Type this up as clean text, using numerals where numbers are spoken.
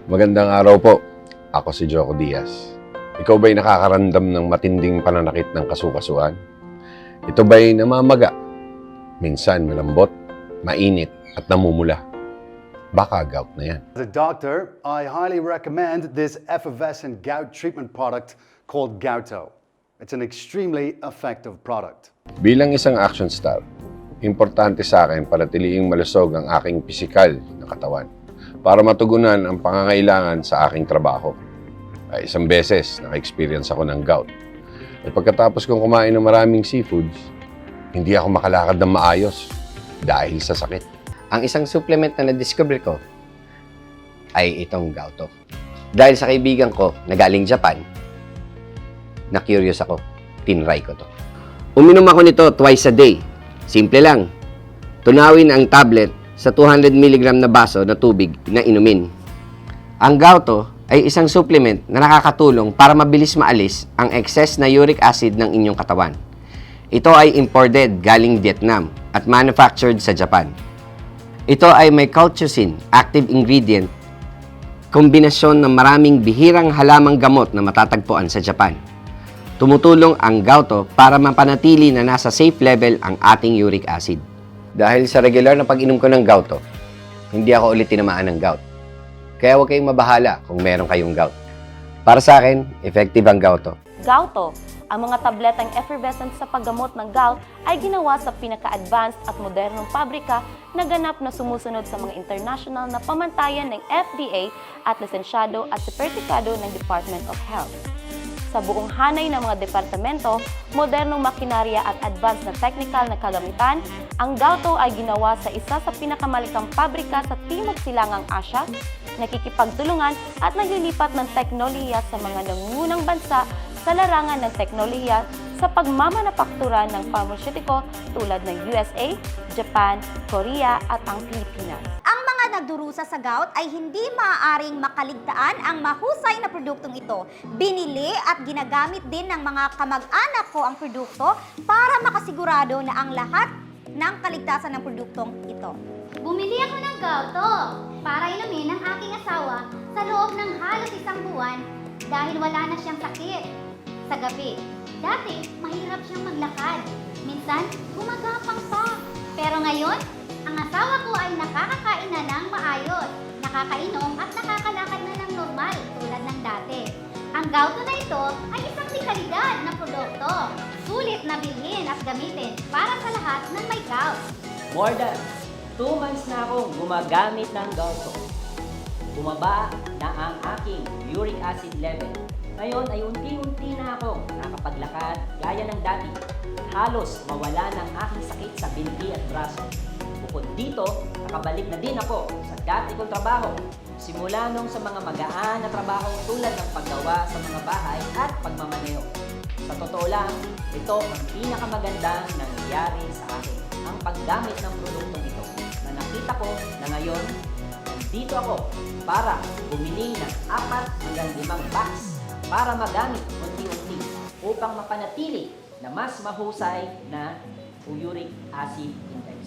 Magandang araw po. Ako si Joco Diaz. Ikaw ba'y nakakaramdam ng matinding pananakit ng kasukasuan? Ito ba'y namamaga? Minsan malambot, mainit at namumula. Baka gout na yan. As a doctor, I highly recommend this effervescent gout treatment product called Gouto. It's an extremely effective product. Bilang isang action star, importante sa akin panatiliing malusog ang aking pisikal na katawan para matugunan ang pangangailangan sa aking trabaho. Ay, isang beses naka-experience ako ng gout. At pagkatapos kong kumain ng maraming seafoods, hindi ako makalakad ng maayos dahil sa sakit. Ang isang supplement na na-discover ko ay itong Gouto. Dahil sa kaibigan ko na galing Japan, na-curious ako. Tinry ko to. Uminom ako nito twice a day. Simple lang. Tunawin ang tablet sa 200 mg na baso na tubig na inumin. Ang Gouto ay isang supplement na nakakatulong para mabilis maalis ang excess na uric acid ng inyong katawan. Ito ay imported galing Vietnam at manufactured sa Japan. Ito ay may colchicine, active ingredient, kombinasyon ng maraming bihirang halamang gamot na matatagpuan sa Japan. Tumutulong ang Gouto para mapanatili na nasa safe level ang ating uric acid. Dahil sa regular na pag-inom ko ng Gouto, hindi ako ulit tinamaan ng gout. Kaya huwag kayong mabahala kung meron kayong gout. Para sa akin, effective ang Gouto. Gouto, ang mga tabletang effervescent sa paggamot ng gout ay ginawa sa pinaka-advanced at modernong pabrika na ganap na sumusunod sa mga international na pamantayan ng FDA at lisensyado at sertifikado ng Department of Health. Sa buong hanay ng mga departamento, modernong makinarya at advanced na technical na kagamitan, ang Gouto ay ginawa sa isa sa pinakamalikang pabrika sa Timog Silangang Asya, nakikipagtulungan at naglilipat ng teknolohiya sa mga nangungunang bansa sa larangan ng teknolohiya sa pagmamanapaktura ng pharmaceutical tulad ng USA, Japan, Korea at ang Pilipinas. Ang mga nagdurusa sa gout ay hindi maaaring makaligtaan ang mahusay na produktong ito. Binili at ginagamit din ng mga kamag-anak ko ang produkto para makasigurado na ang lahat ng kaligtasan ng produktong ito. Bumili ako ng Gouto para inumin ng aking asawa sa loob ng halos isang buwan dahil wala na siyang sakit. Sa gabi, dati mahirap siyang maglakad. Minsan, gumagapang pa. Pero ngayon, ang asawa ko ay nakakakain na ng maayos, nakakainom at nakakalakad na ng normal tulad ng dati. Ang Gouto na ito ay isang dekalidad na produkto. Sulit na bilhin at gamitin para sa lahat ng may gout. More than 2 months na akong gumagamit ng Gouto. Bumaba na ang aking uric acid level. Ngayon ay unti-unti na akong nakapaglakad gaya ng dati. Halos mawala ng aking sakit sa binti at braso. Bukod dito, nakabalik na din ako sa dati kong trabaho. Simula nung sa mga magaan na trabaho tulad ng paggawa sa mga bahay at pagmamaneho. Sa totoo lang, ito ang pinakamagandang nangyari sa akin. Ang paggamit ng produktong ito na nakita ko na ngayon, nandito ako para bumili ng 4 hanggang 5 box para magamit unti-unti upang mapanatili na mas mahusay na uric acid index.